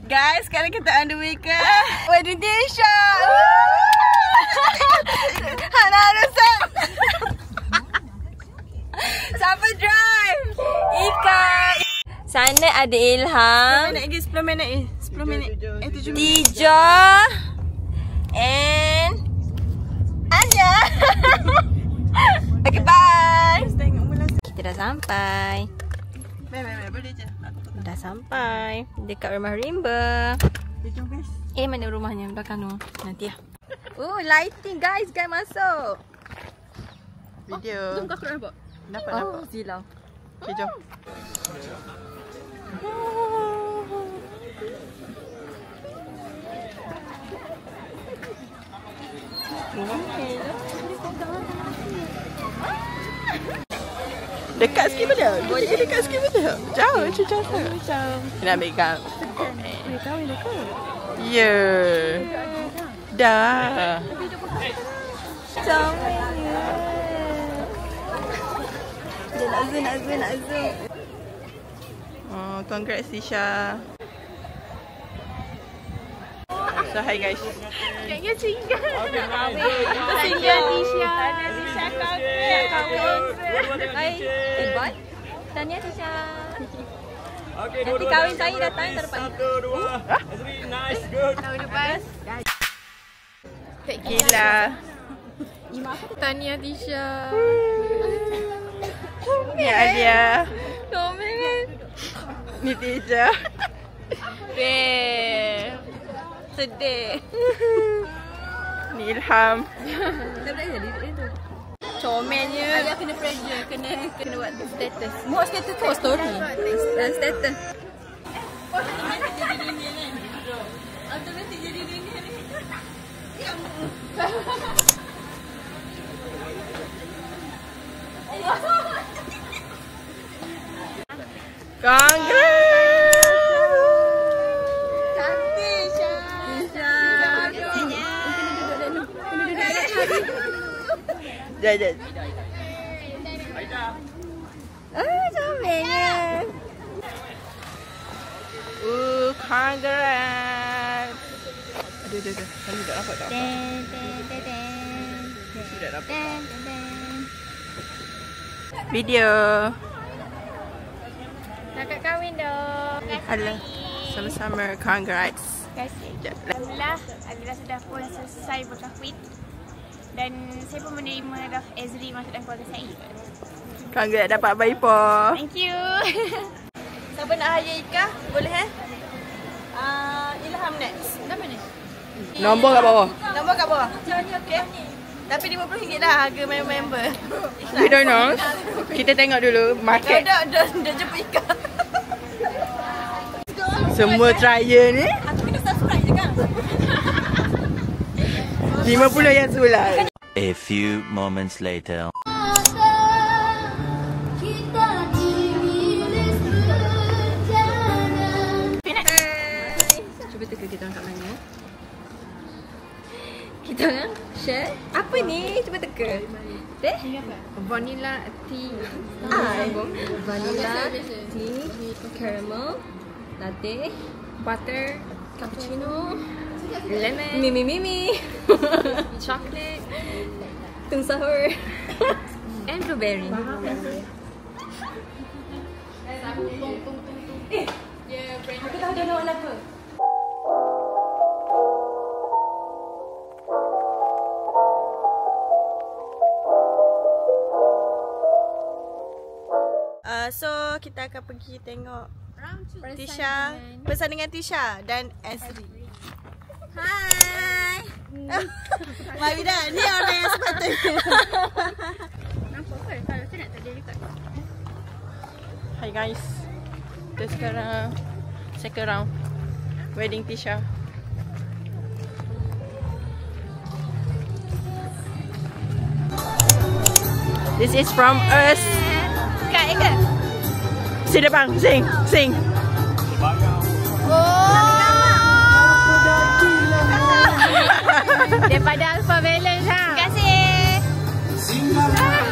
Guys, sekarang kita on the way ke wedding Tisha. Hana Harusan. Siapa drive? Ika. Sana ada Ilham. 10 minit. 7 minit. Tijo. And Anya. Okay, bye. Kita dah sampai. Dah sampai dekat rumah Rimba. Mana rumahnya? Belakang tu. Nanti lah. Oh, lighting guys. Guys masuk. Video. Jom kau nampak. Dapat. Silau. Okay, jom. Dekat sikit pada. Kita dekat sikit pada. Jauh. Jauh. Kena ambil kau. Kahwin dah ke? Ya. Dah. Comel. Nak zoom. Oh, congrats Tisha. So hi guys. Kayaknya singgah. Singgah Tisha. Ada Tisha kahwin. Hai. Bye. Tanya Tisha. Okay, nanti kahwin saya datang terdepan. 1, 2. Azri, nice, good. Tahun depan. Gila. Tanya Tisha. Ni Alia. Comel. Ni Tisha. Sedih. Ni Ilham. Tak boleh jadi itu. Comelnya. Ayah kena pressure, kena buat status. Mau status tu story. Status. Automatik jadi ringan ni. Congrats. Cantik Tisha. Jom. Comelnya. Congrats. Aduh. Kamu tak nampak tak? Tidak dapat. Video. Nak kahwin dong. Halo. Sama-sama. Congrats. Terima kasih. Alhamdulillah sudah pun selesai berkahwin. Dan saya pun menerima dah Azri masuk dalam keluarga saya. Congrats dapat bayi po. Thank you. Siapa nak hire Ika? Boleh Ilham next. Kenapa ni? Nombor kat bawah. Okay. Tapi RM50 dah harga member. We don't know. Kita tengok dulu market. Dah jumpa Ika. Semua trial ni. Aku kena subscribe je kan. 50 yang sulai. A few moments later. Cuba teka kita orang kat mana. Kita orang share. Apa ni? Cuba teka. Vanilla tea. Vanilla tea, caramel, latte, butter, cappuccino, lemon, mimi, chocolate, tung sahur, and blueberry. Aku tahu dia nak warna apa. So kita akan pergi tengok Tisha, persandingan Tisha dan Azri. Hai. Mari dah, ni orang yang sepatutnya. Nampak ke? Kalau saya nak tak jadi kat. Hai guys. Kita sekarang second round wedding Tisha. This is from us. Kak ke? Sini bang, sing. Daripada Alpha Balance ha. Terima kasih.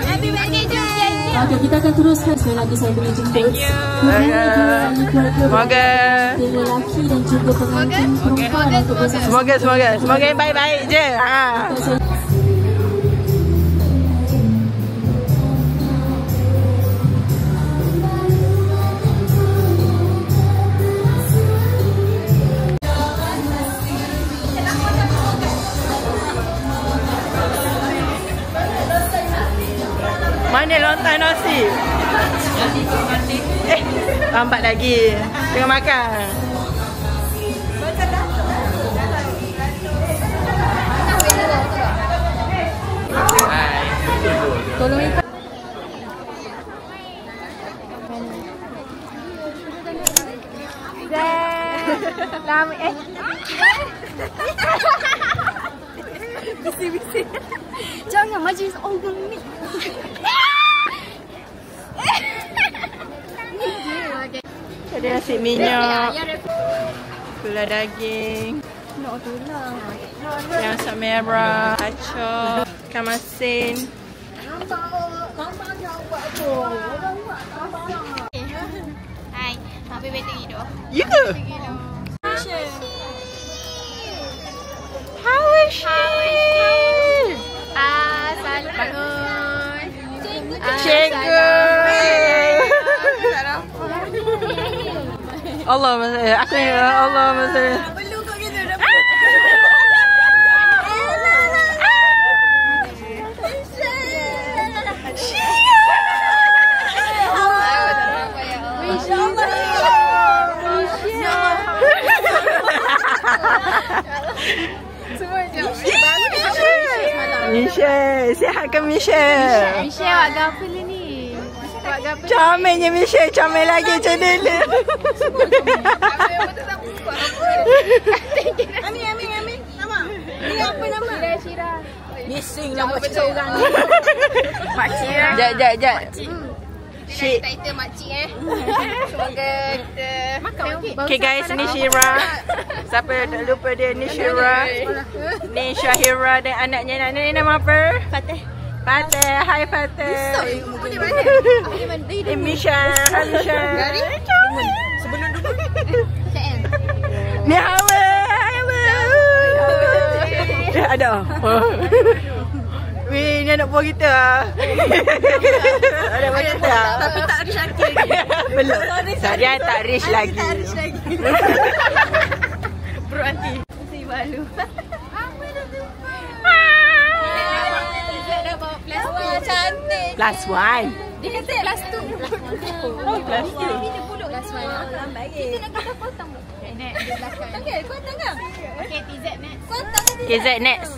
Happy birthday Jom. Okay, kita akan teruskan sekali lagi saya boleh jemput. Thank you. Semoga lelaki dan juga pengantin perempuan untuk bersama. Semoga baik-baik je. Mana lontar nasi? Lambat lagi. Tengah makan. Hai. Tolong ikut. Lama Bising-bising. Jangan majlis orang ni. Ada nasi minyak, gula daging, yang asam merah, kacang, ikan masin. Hai, happy birthday hidup. Ya ke? How is she? Salam bangun. Cikgu. Allah masya. Aku ni Allah masya. Perlu kau gitu dah. Michelle, sihat ke Michelle? Michelle buat gapo ni? Buat gapo? Comelnya Michelle, comel lagi macam dulu. Amin. Nama? Ni apa nama? Syira. Bising lah macam seorang ni. Makcik lah. Jap. Syik. Title makcik Semoga kita makan okey. Okay guys, ni Syira. Siapa tak lupa dia, ni Syira. Ni Syahira dan anaknya. Ni nama apa? Fateh. Hai Fateh. Ni Misha. Hai Misha. Sebelum dulu. Ni Hawa. Ada. Weh, ni anak buah kita. Ada buah kita. Tapi tak ada Syakir lagi. Belum. Saya tak rich lagi. Bro aunty. Si balu. Apa dah lupa? Dah bawa plus 1. Cantik. Plus 1. Dia kata plus 2. Oh, plus 2. Dia puluk plus 1. Lambat ke? Kita nak kata potong. Next, dia belakang. Okey, kau tengah. Okey, TZ next. Kau tengah. KZ next.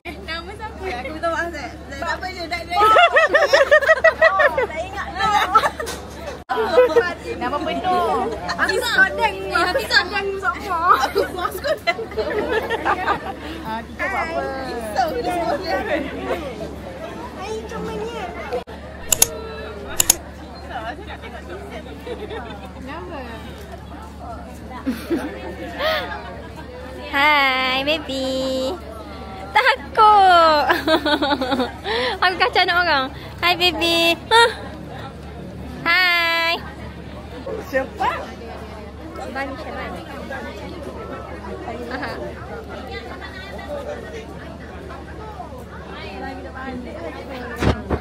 Nama siapa? Aku minta maaf Zat. Zat apa je? Tak ingat dah. Nama penuh. Habis kodeng ni. Habis kodeng semua. Habis kodeng. Kita buat apa? Risau dia semua. Hai, comelnya. Nama? Hai baby. Takut. Aku kacau nak orang. Hai baby. Hai. Siapa? Bani Syabani. Aha.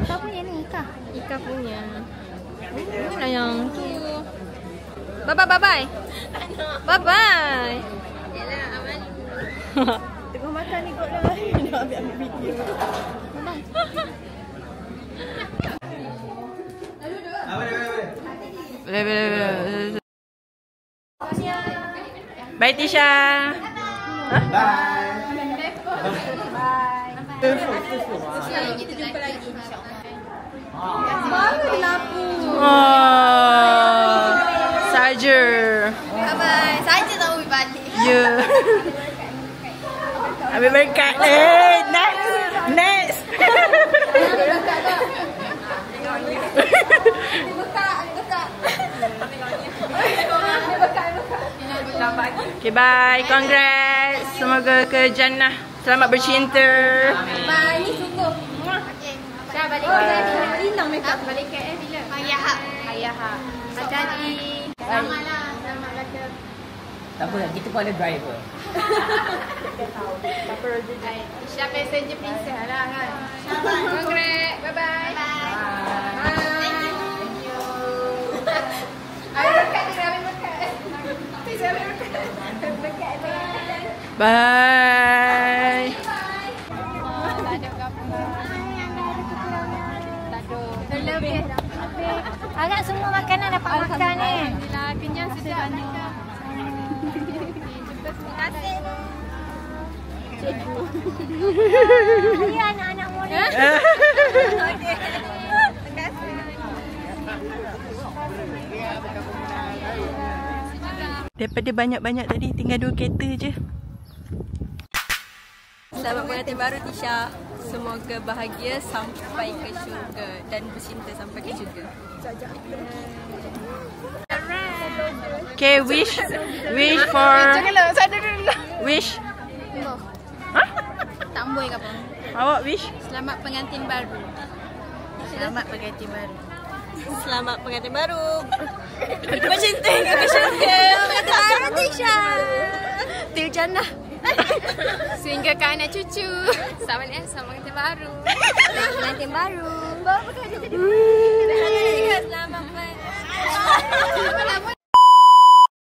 Siapa punya ni? Ika. Ika punya. Mana yang tu? Bye-bye. Bye-bye. Tengah makan ni kot dah. Nak ambil video. Boleh. Bye Tisha. Kita jumpa lagi Baru lampu. Saja. Bye-bye. Saja tahu balik. Ya. Ambil berkat. Next. Okay, bye. Congrats. Semoga ke jannah. Selamat bercinta. Bye. Ni cukup. Okay. balik hilang makeup. Balik KL bila? Ayah. Hati-hati. Selamatlah. Selamatlah ke. Tak apa, kita pun ada driver. Isya passenger princess lah kan. Congrats. Bye-bye. Thank you. Habis berkat dia, habis berkat. Please, habis berkat. Berkat dia. Bye. Tak ada apa-apa. Tak ada. Terlebih. Agak semua makanan dapat makan ni. Alhamdulillah, kenyang sedap. Terima kasih. Cikgu. Ayah anak-anak murid. Okey. Terima kasih. Daripada banyak-banyak tadi, tinggal 2 kereta je. Selamat pengantin baru Tisha. Semoga bahagia sampai ke syurga dan bercinta sampai ke syurga. Okay, wish for wish. Tamboi ke apa? Awak wish? Selamat pengantin baru. Selamat pengantin baru. Selamat pengantin baru. Bercinta hingga ke syurga. Pengantin baru Tisha. Til jannah. Sehingga ke anak cucu. Selamat pengantin baru. Pengantin baru. Bawa pekerja jadi. Selamat pengantin.